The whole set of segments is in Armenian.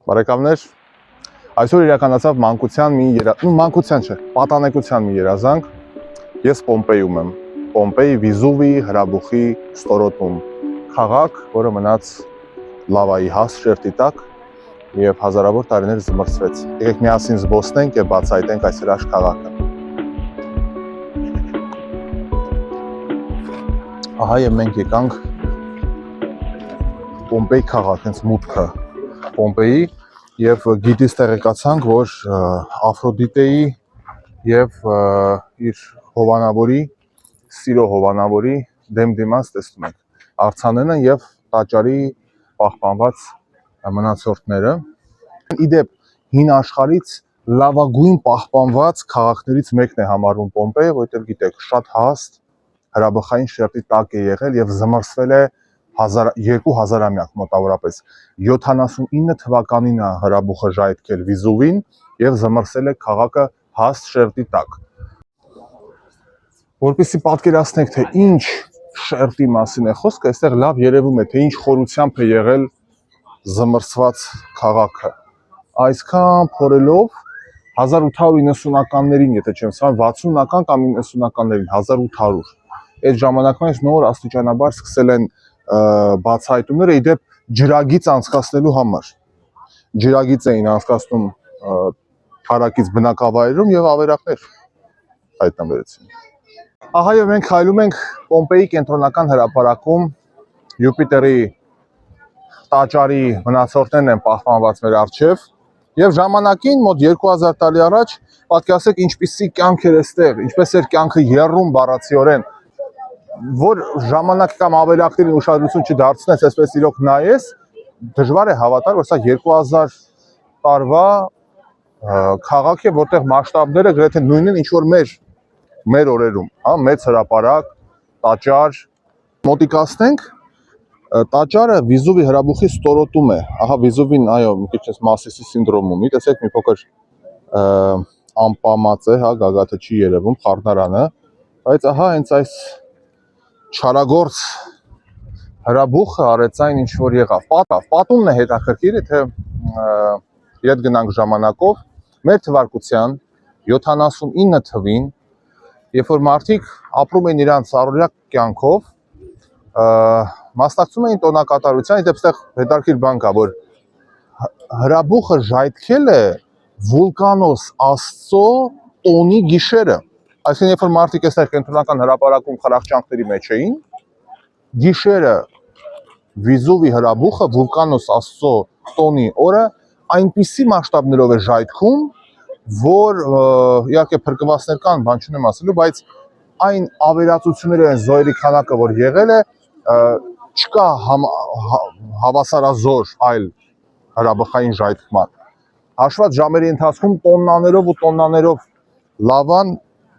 Բարեկամներ, այսօր իրականացավ մանկության մանկության չէ, պատանեկության մի երազանք։ Ես Պոմպեյում եմ։ Պոմպեյ Վիզուվի հրաբուխի ստորոտում, քաղաք, որը մնաց լավայի հաստ շերտի տակ եւ հազարավոր տարիներ զմռսվեց։ Եկեք միասին զբոսնենք եւ բացահայտենք այս հրաշք քաղաքը։ Ահա եւ մենք եկանք Պոմպեյ քաղաք, հենց մուտքը Պոմպեյի եւ գիտից տեղեկացանք, որ Աֆրոդիտեի եւ իր հովանավորի, սիրո հովանավորի դեմ դիմաց տեսնում ենք արձանենը եւ տաճարի պահպանված մնացորդները։ Իդեպ հին աշխարհից լավագույն պահպանված քաղաքներից մեկն է համարվում Պոմպեյը, որտեղ գիտեք, շատ հաստ հրաբխային շերտի տակ է եղել եւ զմռսվել է 2000-ամյակ մոտավորապես 79 թվականին է հրաբուխը ժայթքել Վիզուվին եւ զմռսել է քաղաքը հաստ շերտի տակ։ Որպեսզի պատկերացնեք, թե ինչ շերտի մասին է խոսքը, այստեղ լավ երևում է, թե ինչ խորությամբ է եղել զմռսված քաղաքը։ Այսքան փորելով 1890-ականներին, եթե չեմ սխալ, 60-ական կամ 90-ականներին, 1800 այդ ժամանակվանից նոր աստիճանաբար սկսել են բացահայտումները իդեպ ջրագիծ անցկացնելու համար։ Ջրագիծ էին անցկացնում հարակից բնակավայրերում եւ ավերակներ հայտնվեցին։ Ահա եւ մենք քայլում ենք Պոմպեյի կենտրոնական հրապարակում, Յուպիտերի տաճարի մնացորդներն են պահպանված մեր առջև եւ ժամանակին մոտ 2000 տարի առաջ պատկերացրեք ինչպիսի կյանք էր այստեղ, ինչպես էր կյանքը եռում բառացիորեն, որ ժամանակ կամ ավերակներին ուշադրություն չդարձնես, այսպես իրոք նայես, դժվար է հավատալ, որ սա 2000 տարվա քաղաք է, որտեղ մասշտաբները գրեթե նույնն են, ինչ որ մեր օրերում, հա, մեծ հրապարակ, տաճար, մոտիկացնենք, տաճարը Վիզուվի հրաբուխի ստորոտում է, ահա Վիզուվին, այո, մի քիչ Մասիսի սինդրոմը ունի, տեսեք մի փոքր ամպամած է, հա, գագաթը չի երևում, խառնարանը, բայց ահա հենց այս չարագործ հրաբուխը արեց այն ինչ որ եղավ։ Պատումն է հետաքրքիր, թե իդ գնանք ժամանակով մեր թվարկության 79 թվին, երբ որ մարդիկ ապրում էին իրանց առօրյա կյանքով, մասնակցում էին տոնակատարության, իդեպ այդտեղ հետաքրքիր բան կա, որ հրաբուխը ժայթքել է Վուլկանոս Աստծո տոնի գիշերը։ Այսինքն, երբ որ մարդիկ այստեղ կենտրոնական հրապարակում խրախճանքների մեջ էին, գիշերը Վիզուվի հրաբուխը Վուլկանոս Աստծո տոնի օրը այնպիսի մասշտաբներով է ժայթքում, որ իհարկե փրկվածներ կան, բան չունեմ ասելու, բայց այն ավերածությունները, այն զոհերի քանակը, որ եղել է, չկա հավասարազոր այլ հրաբխային ժայթքման։ Հաշված ժամերի ընթացքում տոննաներով ու տոննաներով լավան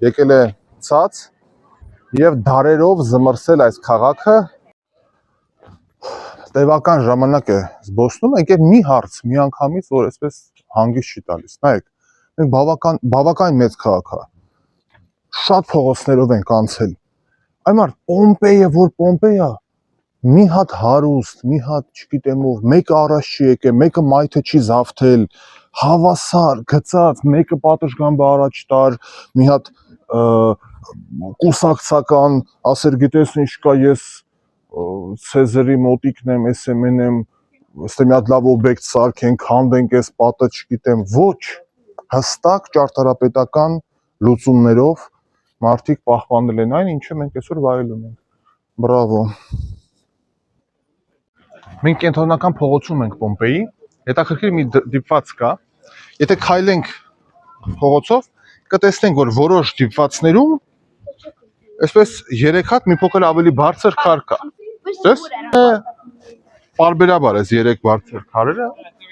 եկել է ցած եւ դարերով զմռսել այս քաղաքը։ Տևական ժամանակ է զբոսնում, եկեք մի հարց, մի անգամից, որ այսպես հանգիստ չի տալիս։ Նայեք, մենք բավական մեծ քաղաք է։ Շատ փողոցներով ենք անցել։ Այ մարդ Պոմպեյը, որ Պոմպեյա, մի հատ հարուստ, մի հատ, չգիտեմ ով, մեկը առաջ չի եկել, մեկը մայթը չի զավթել, հավասար, գծած, մեկը պատշգամբը առաջ տար, մի հատ կուսակցական, ասեր գիտես ինչ կա, ես Ցեզարի մոտիկն եմ, SMN եմ, ստե մի հատ լավ օբյեկտ սարքենք, հանդենք այս պատը, չգիտեմ, ոչ, հստակ ճարտարապետական լուծումներով մարդիկ պահպանել են այն, ինչը մենք այսօր վայելում ենք։ Բրավո։ Մենք կենտրոնական փողոցում ենք Պոմպեյի, հետաքրքիր մի դիպված կա, եթե քայլենք փողոցով, կտեսնենք, որ որոշ դիպվածներում այսպես 3 հատ մի փոքր ավելի բարձր քար կա։ Դες պարբերաբար այս 3 բարձր քարերը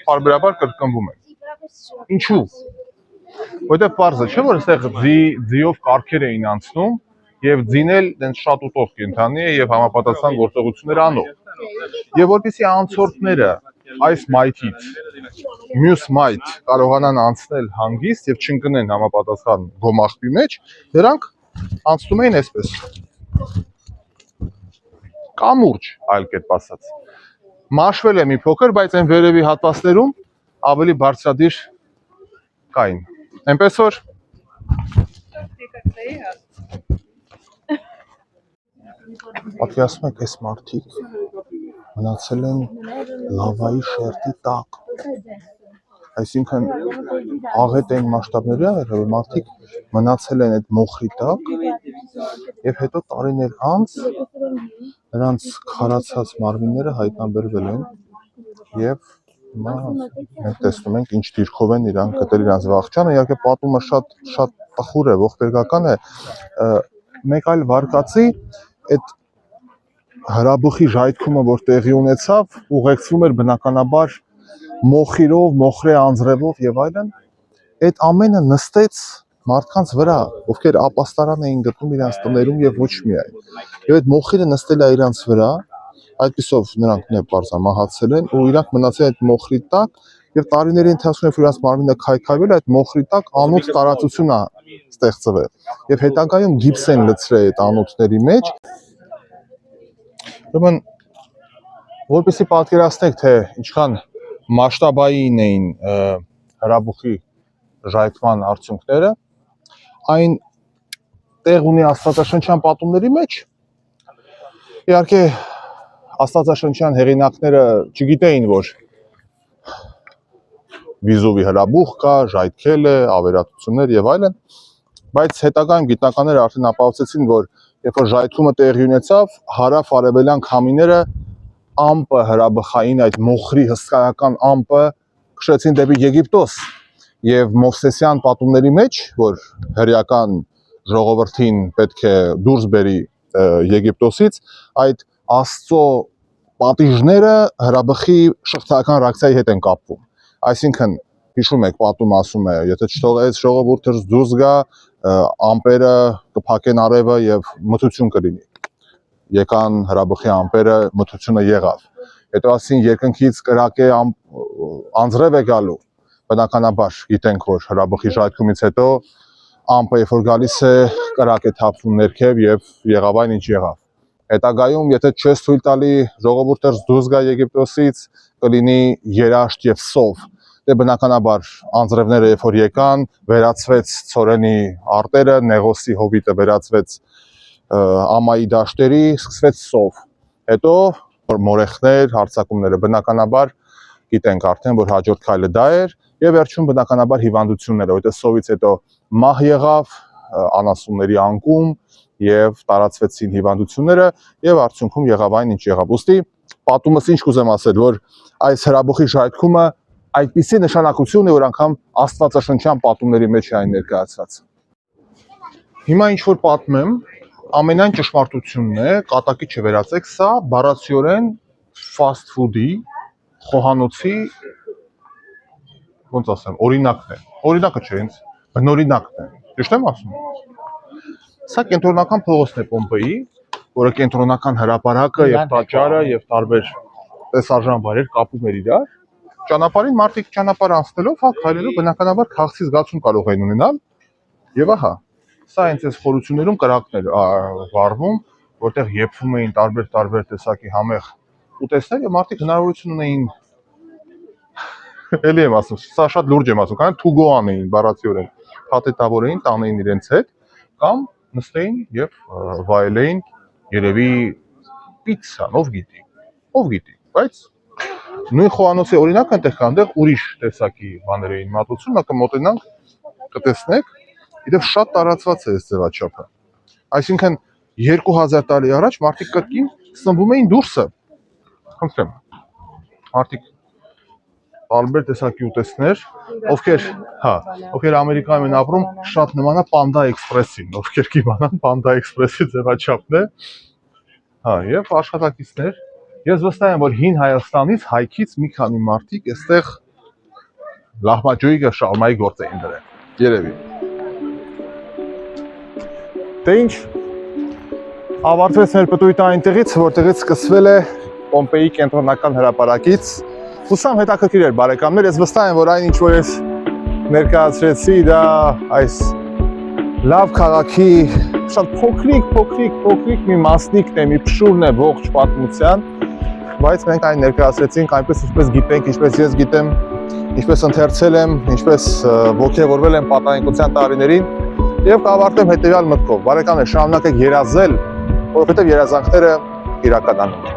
պարբերաբար կրկնվում են։ Ինչու՞։ Որտեղ պարզը չէ, որ այստեղ ձիով կառքեր էին անցնում եւ ձին էլ դենց շատ ուտող կենթանի է եւ համապատասխան գործողություններ անող։ Եվ որպեսզի անցորդները այս մայթից մյուս մայթ կարողանան անցնել հանգիստ եւ չընկնեն համապատասխան գոմաղբի մեջ, նրանք անցնում էին այսպես։ Կամուրջ, այլ կերպ ասած։ Մաշվել է մի փոքր, բայց այն վերևի հատվածներում ավելի բարձրադիր կային։ Այնպես որ պատկերացնում եք այս մարդիկ մնացել են լավայի շերտի տակ։ Այսինքն աղետ այն մասշտաբների աղետը, որ մարդիկ մնացել են այդ մոխրի տակ եւ հետո տարիներ անց նրանց քարացած մարմինները հայտնաբերվել են եւ հիմա մենք տեսնում ենք ինչ դիրքով են իրանք գտել իրանց վաղճանը։ Իհարկե պատումը շատ տխուր է, ողբերգական է։ Մեկ այլ վարկածի այդ հրաբխի ժայթքումը, որ տեղի ունեցավ, ուղեկցվում էր բնականաբար մոխիրով, մոխրե անձրևով եւ այլն, այդ ամենը նստեց մարդկանց վրա, ովքեր ապաստարան էին գտնում իրենց տներում եւ ոչ միայն։ Եվ այդ մոխիրը նստել է իրանց վրա, այդպիսով նրանք պարզամահացել են ու իրանք մնացել այդ մոխրի տակ եւ տարիների ընթացքում երբ իրանց մարմինը քայքայվել, այդ մոխրի տակ անոթ տարածություն է ստեղծվել եւ հետագայում գիպս են լցրել այդ անոթների մեջ։ Ուրեմն որպեսզի պատկերացնեք, թե ինչքան մասշտաբային էին հրաբխի ժայթման արդյունքները, այն տեղ ունի աստվածաշնչյան պատումների մեջ։ Իհարկե աստվածաշնչյան հեղինակները չգիտեին, որ Վիզուվի հրաբուխ կա, ժայթքել է, ավերածություններ եւ այլն, բայց հետագայում գիտնականները արդեն ապացուցեցին, որ երբ որ ժայթքումը տեղի ունեցավ, հարավ-արևելյան քամիները ամպը հրաբխային այդ մոխրի հսկայական ամպը քշեցին դեպի Եգիպտոս եւ Մովսեսյան պատումների մեջ, որ հրեական ժողովրդին պետք է դուրս բերի Եգիպտոսից, այդ Աստծո պատիժները հրաբխի շղթայական ռեակցիայի հետ են կապվում։ Այսինքն հիշում եք պատումը ասում է, եթե չթողեց ժողովուրդը դուրս գա, ամպերը կփակեն արևը եւ մթություն կլինի։ Եկան հրաբխի ամպերը, մթությունը եղավ։ Հետո ասին երկնքից կրակե անձրև է գալու։ Բնականաբար գիտենք, որ հրաբխի ժայթքումից հետո ամպը երբ որ գալիս է, կրակ է թափվում ներքև եւ եղավ այն ինչ եղավ։ Հետագայում, եթե չես թույլ տալի ժողովուրդը դուրս գա Եգիպտոսից, կլինի երաշտ եւ սով։ Դե բնականաբար անձրևները երբ որ եկան, վերացվեց ծորենի արտերը, Նեղոսի հովիտը վերացվեց ամայի դաշտերի, սկսվեց սով։ Հետո մորեխներ, հարձակումները, բնականաբար գիտենք արդեն, որ հաջորդ քայլը դա էր եւ վերջում բնականաբար հիվանդությունները, որտեղ սովից հետո մահ եղավ, անասունների անկում եւ տարածվեցին հիվանդությունները եւ արդյունքում եղավ այն ինչ եղավ։ Ոստի պատումս ինչ կուզեմ ասել, որ այս հրաբխի ժայթքումը այդպիսի նշանակություն է, որ անգամ աստվածաշնչյան պատումների մեջ է այն ներկայացված։ Հիմա ինչ որ պատմեմ, ամենայն ճշմարտությունն է, կատակի չվերածեք, սա բառացիորեն fast food-ի, խոհանոցի, ոնց ասեմ, օրինակն է։ Օրինակը չէ, ինձ բնօրինակն է։ Ճիշտ եմ ասում։ Սա կենտրոնական փողոցն է Պոմպեի, որը կենտրոնական հրապարակը եւ տաճարը եւ տարբեր տեսարժան վայրեր կապում էր իրար։ Ճանապարհին մարդիկ ճանապարհ անցնելով, հա, քայլելով բնականաբար քաղցի զգացում կարող են ունենալ։ Եվ ահա, սա հենց այս խորություններում կրակներ վառվում, որտեղ եփվում էին տարբեր տեսակի համեղ ուտեստներ եւ մարդիկ հնարավորություն ունեին էլի եմ ասում, սա շատ լուրջ եմ ասում, կանեն to go անեին բառացիորեն, փաթեթավորեին, տանեին իրենց հետ կամ նստեին եւ վայելեին երևի պիցցան, ով գիտի, բայց նույն խոհանոցի օրինակը այնտեղ կա, այնտեղ ուրիշ տեսակի բաներ էին մատուցում, նա կմոտենանք, կտեսնեք, իդեպ շատ տարածված է այս ձևաչափը։ Այսինքն 2000 տարի առաջ մարդիկ կրկին սնվում էին դուրսը։ Խնդրեմ։ Մարդիկ տարբեր տեսակի ուտեստներ, ովքեր Ամերիկայում են ապրում, շատ նման է Panda Express-ին, ովքեր կիմանան Panda Express-ի ձևաչափն է։ Հա, եւ աշխատակիցներ։ Ես վստահ եմ, որ հին Հայաստանից, Հայքից մի քանի մարդիկ այստեղ լահմաջոյի շաուրմայի գործ էին դրել։ Երևի։ Դե ինչ, ավարտվեց մեր պտույտը այնտեղից, որտեղից սկսվել է Պոմպեի կենտրոնական հրապարակից։ Հուսամ հետաքրքիր էր բարեկամներ, ես վստահ եմ, որ այն ինչ որ ես ներկայացրեցի, դա այս լավ քաղաքի շատ փոքրիկ մի մասնիկն է, մի փշուրն է ողջ պատմության, բայց մենք այն ներկայացրեցինք այնպես ինչպես գիտենք, ինչպես ես գիտեմ, ինչպես ընթերցել եմ, ինչպես ոգևորվել եմ պատանեկության տարիներին եւ կավարտեմ հետեւյալ մտքով. բարեկամներ, շարունակեք երազել, որովհետեւ երազանքները իրականանում են։